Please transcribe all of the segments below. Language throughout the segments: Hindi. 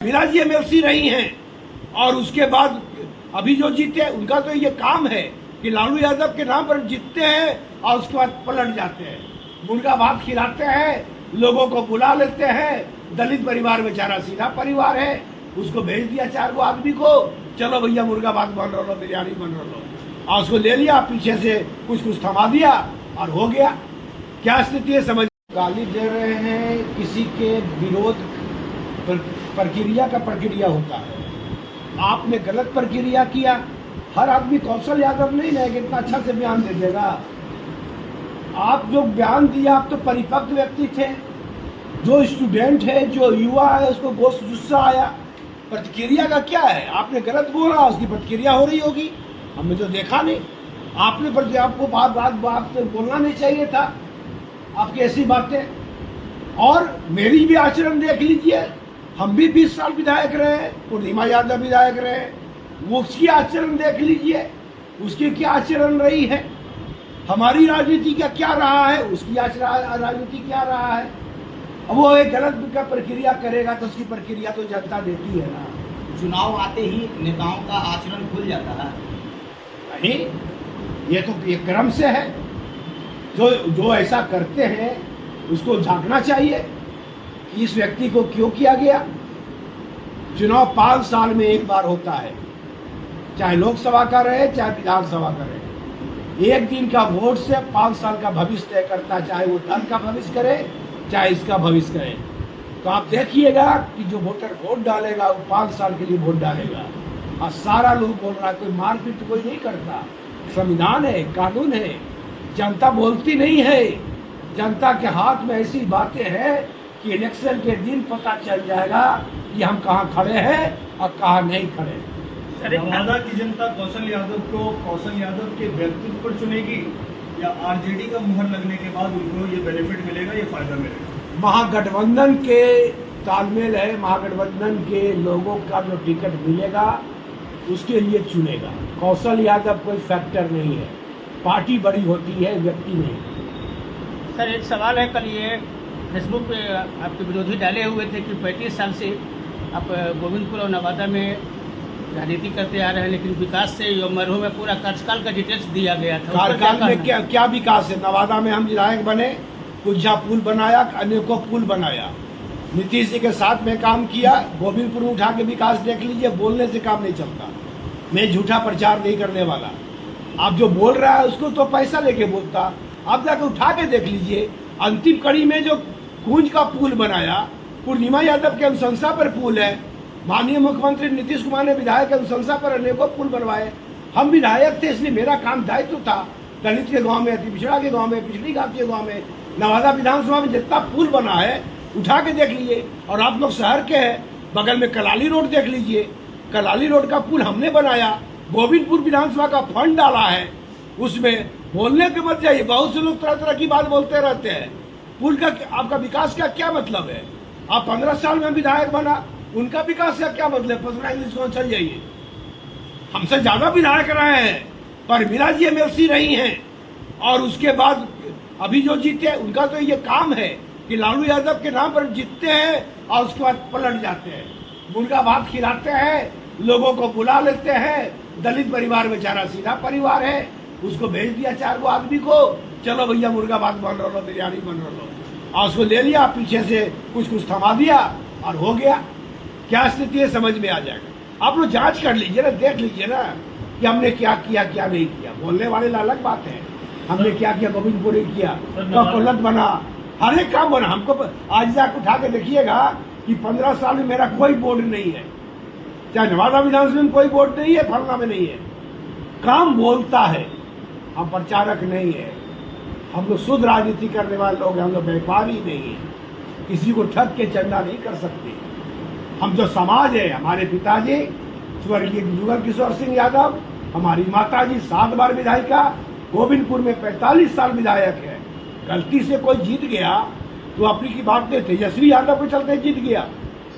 मीरा जी एमएलसी रही हैं और उसके बाद अभी जो जीते उनका तो ये काम है कि लालू यादव के नाम पर जीतते हैं और उसके बाद पलट जाते हैं, मुर्गा भात खिलाते हैं, लोगों को बुला लेते हैं। दलित परिवार बेचारा सीधा परिवार है, उसको भेज दिया 4 गो आदमी को, चलो भैया मुर्गा भात बन रहा लो, बिरयानी बन रहा लो, और उसको ले लिया, पीछे से कुछ थमा दिया और हो गया। क्या स्थिति है समझ। गाली दे रहे हैं, किसी के विरोध प्रक्रिया का प्रक्रिया होता है, आपने गलत प्रक्रिया किया। हर आदमी कौशल यादव नहीं ना इतना अच्छा से बयान दे देगा। आप जो बयान दिया, आप तो परिपक्व व्यक्ति थे, जो स्टूडेंट है, जो युवा है, उसको गुस्सा आया। प्रतिक्रिया का क्या है, आपने गलत बोला, उसकी प्रतिक्रिया हो रही होगी, हमने तो देखा नहीं। आपने आपको बात बोलना नहीं चाहिए था, आपकी ऐसी बातें। और मेरी भी आचरण देख लीजिए, हम भी 20 साल विधायक रहे, पूर्णिमा यादव विधायक रहे, वो उसकी आचरण देख लीजिए, उसकी क्या आचरण रही है, हमारी राजनीति का क्या रहा है, उसकी राजनीति क्या रहा है। अब वो एक गलत का प्रक्रिया करेगा तो उसकी प्रक्रिया तो जनता देती है ना। चुनाव आते ही नेताओं का आचरण खुल जाता है। नहीं, ये तो एक क्रम से है, जो ऐसा करते हैं उसको झांकना चाहिए कि इस व्यक्ति को क्यों किया गया। चुनाव 5 साल में एक बार होता है, चाहे लोकसभा का रहे चाहे विधानसभा का रहे। एक दिन का वोट से 5 साल का भविष्य तय करता है, चाहे वो दल का भविष्य करे चाहे इसका भविष्य करे। तो आप देखिएगा कि जो वोटर वोट डालेगा वो 5 साल के लिए वोट डालेगा। और सारा लोग बोल रहा है, कोई मारपीट तो कोई नहीं करता, संविधान है, कानून है, जनता बोलती नहीं है। जनता के हाथ में ऐसी बातें हैं कि इलेक्शन के दिन पता चल जाएगा कि हम कहाँ खड़े हैं और कहाँ नहीं खड़े। नवादा की जनता कौशल यादव को कौशल यादव के व्यक्तित्व पर चुनेगी या आरजेडी का मुहर लगने के बाद उनको ये बेनिफिट मिलेगा, ये फायदा मिलेगा? महागठबंधन के तालमेल है, महागठबंधन के लोगों का जो टिकट मिलेगा उसके लिए चुनेगा। कौशल यादव कोई फैक्टर नहीं है, पार्टी बड़ी होती है, व्यक्ति नहीं। सर एक सवाल है, कल ये फेसबुक पे आपके विरोधी डाले हुए थे कि 35 साल से आप गोविंदपुर और नवादा में राजनीति करते आ रहे हैं, लेकिन विकास से मरहूम में पूरा कार्यकाल का डिटेल्स दिया गया था। कार्यकाल में क्या विकास है? नवादा में हम विधायक बने, कुछ पुल बनाया, अनेकों पुल बनाया, नीतीश जी के साथ में काम किया। गोविंदपुर में उठा के विकास देख लीजिए, बोलने से काम नहीं चलता। मैं झूठा प्रचार नहीं करने वाला, आप जो बोल रहा है उसको तो पैसा लेके बोलता, आप जाकर उठा के देख लीजिए। अंतिम कड़ी में जो कुंज का पुल बनाया, पूर्णिमा यादव के अनुशंसा पर पुल है, माननीय मुख्यमंत्री नीतीश कुमार ने विधायक के अनुशंसा पर अनेकों पुल बनवाए। हम विधायक थे, इसलिए मेरा काम दायित्व था दलित के गांव में, अति पिछड़ा के गांव में, पिछड़ी घाट के गांव में, नवादा विधानसभा में जितना पुल बना है उठा के देख लीजिए। और आप लोग शहर के हैं, बगल में कलाली रोड देख लीजिए, कलाली रोड का पुल हमने बनाया, गोविंदपुर विधानसभा का फंड डाला है उसमें। बोलने के मत जाइए, बहुत से लोग तरह तरह की बात बोलते रहते हैं। पुल का आपका विकास का क्या मतलब है? आप 15 साल में विधायक बना, उनका विकास का क्या मतलब? 15 इंग्लिश को चल जाइए, हमसे ज्यादा विधायक रहे हैं, पर मीरा जी एमएलसी रही हैं और उसके बाद अभी जो जीते उनका तो ये काम है कि लालू यादव के नाम पर जीतते हैं और उसके बाद पलट जाते हैं, मुर्गा भात खिलाते हैं, लोगों को बुला लेते हैं। दलित परिवार बेचारा सीधा परिवार है, उसको भेज दिया 4 गो आदमी को, चलो भैया मुर्गा भात बन रहा लो, बिरयानी बन रहा लो, और उसको ले लिया, पीछे से कुछ थमा दिया और हो गया। क्या स्थिति है समझ में आ जाएगा। आप लोग जांच कर लीजिए ना, देख लीजिए ना कि हमने क्या किया क्या नहीं किया। बोलने वाले अलग बात है, हमने क्या किया, गोविंदपुर किया, कोलत बना, हर एक काम बना। हमको आज जाकर उठा के देखिएगा कि 15 साल में मेरा कोई बोर्ड नहीं है, चाहे नवादा विधानसभा में कोई बोर्ड नहीं है, फलना में नहीं है। काम बोलता है, हम प्रचारक नहीं है, हम लोग शुद्ध राजनीति करने वाले लोग हैं, हम लोग व्यापारी नहीं है, किसी को ठग के चंदा नहीं कर सकते। हम जो समाज है, हमारे पिताजी स्वर्गीय जुगल किशोर सिंह यादव, हमारी माताजी 7 बार विधायिका, गोविंदपुर में 45 साल विधायक है। गलती से कोई जीत गया तो अपनी की बात नहीं, तेजस्वी यादव के चलते जीत गया।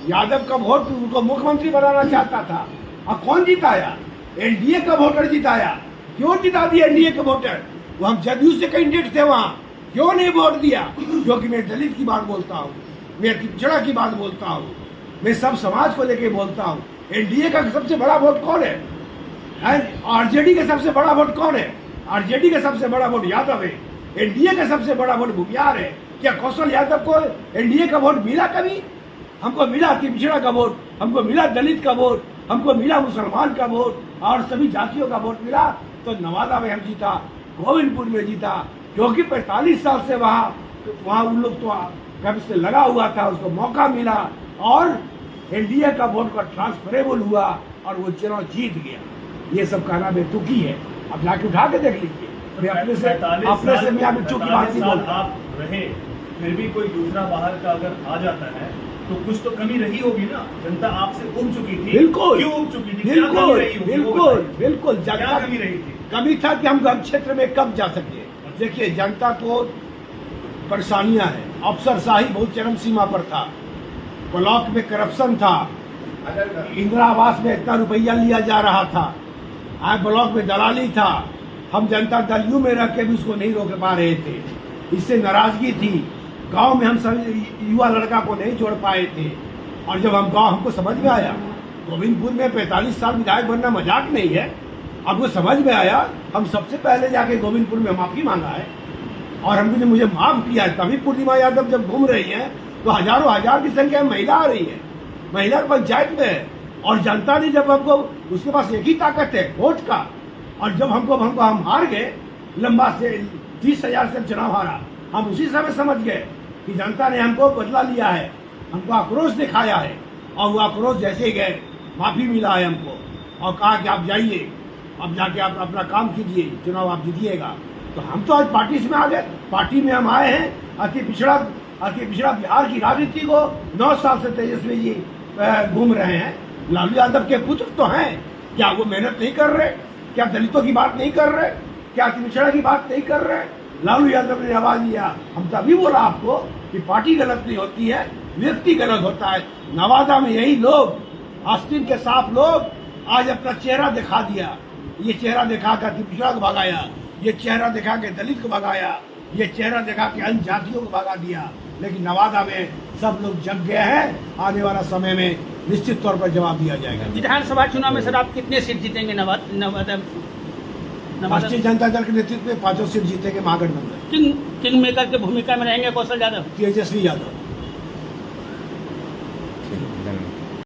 यादव का वोट उनको मुख्यमंत्री बनाना चाहता था, अब कौन जिताया? एनडीए का वोटर जिताया। क्यों जिता दिया एनडीए के वोटर? वो हम जदयू से कैंडिडेट थे, वहाँ क्यों नहीं वोट दिया? क्योंकि मैं दलित की बात बोलता हूँ, मैं पिछड़ा की बात बोलता हूँ, मैं सब समाज को लेके बोलता हूँ। एनडीए का सबसे बड़ा वोट कौन है? आरजेडी का सबसे बड़ा वोट कौन है? आरजेडी का सबसे बड़ा वोट यादव है। एनडीए का सबसे बड़ा वोट भूमियार है। क्या कौशल यादव को एनडीए का वोट मिला कभी? हमको मिला अति पिछड़ा का वोट, हमको मिला दलित का वोट, हमको मिला मुसलमान का वोट और सभी जातियों का वोट मिला। तो नवादा में हम जीता, गोविंदपुर में जीता, क्योंकि 45 साल से वहाँ उन लोग तो कब से लगा हुआ था, उसको मौका मिला और एनडीए का वोट का ट्रांसफरेबल हुआ और वो चुनाव जीत गया। ये सब कहना बेतुकी है, अब जाके उठा के देख लीजिए। मैं अपने से मैं मिट्टू की बात नहीं बोलता। आप रहे फिर भी कोई दूसरा बाहर का अगर आ जाता है तो कुछ तो कमी रही होगी ना। जनता आपसे उब चुकी थी, बिल्कुल क्यों उब चुकी थी? बिल्कुल बिल्कुल बिल्कुल क्या जनता कमी रही थी? कमी था कि हम गम क्षेत्र में कब जा सके। देखिए जनता को परेशानियां हैं, अफसरशाही बहुत चरम सीमा पर था, ब्लॉक में करप्शन था, इंदिरा आवास में इतना रुपया लिया जा रहा था, आज ब्लॉक में दलाली था, हम जनता दल यू में रह के भी उसको नहीं रोक पा रहे थे, इससे नाराजगी थी। गांव में हम सभी युवा लड़का को नहीं जोड़ पाए थे और जब हमको समझ में आया गोविंदपुर में 45 साल विधायक बनना मजाक नहीं है, हमको समझ में आया, हम सबसे पहले जाके गोविंदपुर में माफी मांगा है और हमने मुझे माफ किया है। तभी पूर्णिमा यादव जब घूम रही है तो हजारों हजार की संख्या में महिला आ रही है, महिला पंचायत में है और जनता ने जब हमको, उसके पास एक ही ताकत है वोट का, और जब हम हार गए लंबा से 30,000 से चुनाव हारा, हम उसी समय समझ गए कि जनता ने हमको बदला लिया है, हमको आक्रोश दिखाया है और वो आक्रोश जैसे ही गए माफी मिला है हमको और कहा कि आप जाइए, अब जाके आप अपना काम कीजिए, चुनाव आप जीतिएगा। तो हम तो आज पार्टी में आ गए, पार्टी में हम आए हैं। अति पिछड़ा बिहार की राजनीति को 9 साल से तेजस्वी जी घूम रहे हैं। लालू यादव के पुत्र तो हैं, क्या वो मेहनत नहीं कर रहे? क्या दलितों की बात नहीं कर रहे? क्या अति पिछड़ा की बात नहीं कर रहे? लालू यादव ने आवाज लिया। हम तभी बोला आपको कि पार्टी गलत नहीं होती है, व्यक्ति गलत होता है। नवादा में यही लोग, आस्तीन के साफ लोग आज अपना चेहरा दिखा दिया। ये चेहरा दिखा कर अति पिछड़ा को भगाया, ये चेहरा दिखा के दलित को भगाया, ये चेहरा दिखा के अन्य जातियों को भगा दिया। लेकिन नवादा में सब लोग जग गए हैं, आने वाला समय में निश्चित तौर पर जवाब दिया जाएगा। विधानसभा चुनाव में सर आप कितने सीट जीतेंगे नवादा? राष्ट्रीय जनता दल के नेतृत्व में 5 सीट जीतेंगे महागठबंधन। किंग मेकर की भूमिका में रहेंगे कौशल यादव, तेजस्वी यादव।